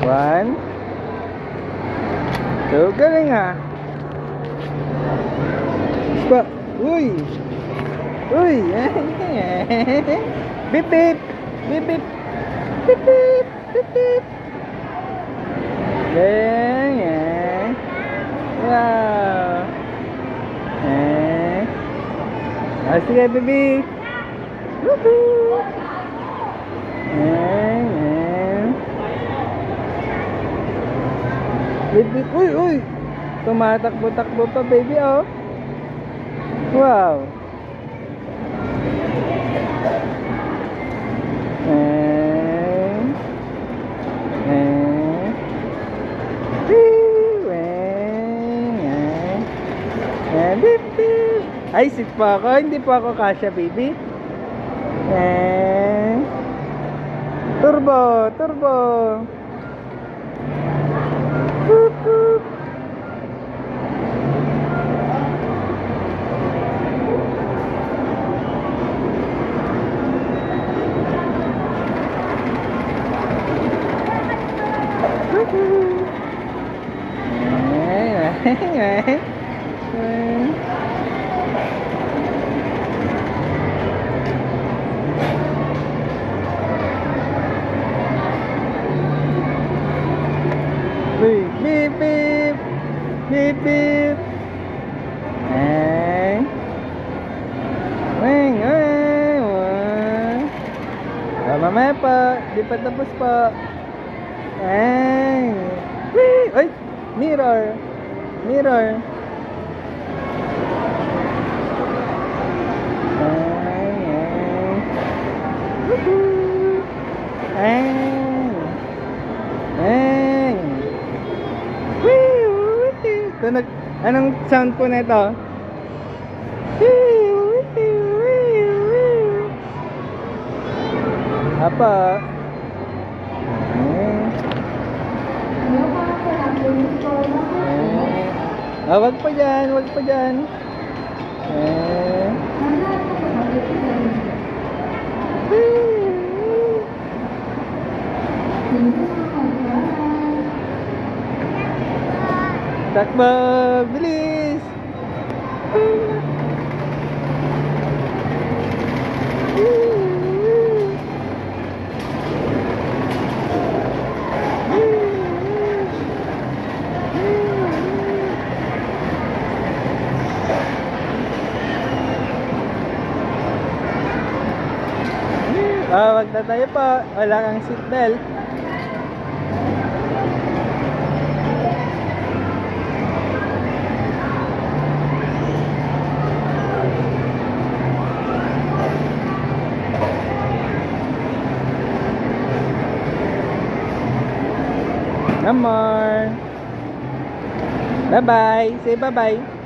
One. Two. Galing ah. Pa. Uy. Uy. Bip bip. Bip bip. Bip bip. Bip bip. Ganyan. Wow. Sige, baby. Woohoo. Bip bip. Uy, uy. Tumatakbo-takbo pa, baby, oh. Wow. Bip bip. Ay, sit pa ako. Hindi pa ako kasya, baby. Turbo, turbo. Boop, boop. Beep, beep, beep. Beep, beep. Wing, wing, wing. Mamaya pa. Di pa tapos pa. Wing. Ay! Mirror. Mirror. Tunog. Anong sound po na ito? Apa? Wag pa dyan, wag pa dyan. Takbo, bilis. Wag na tayo pa. Wala kang seatbelt. No more. Bye-bye. Say bye-bye.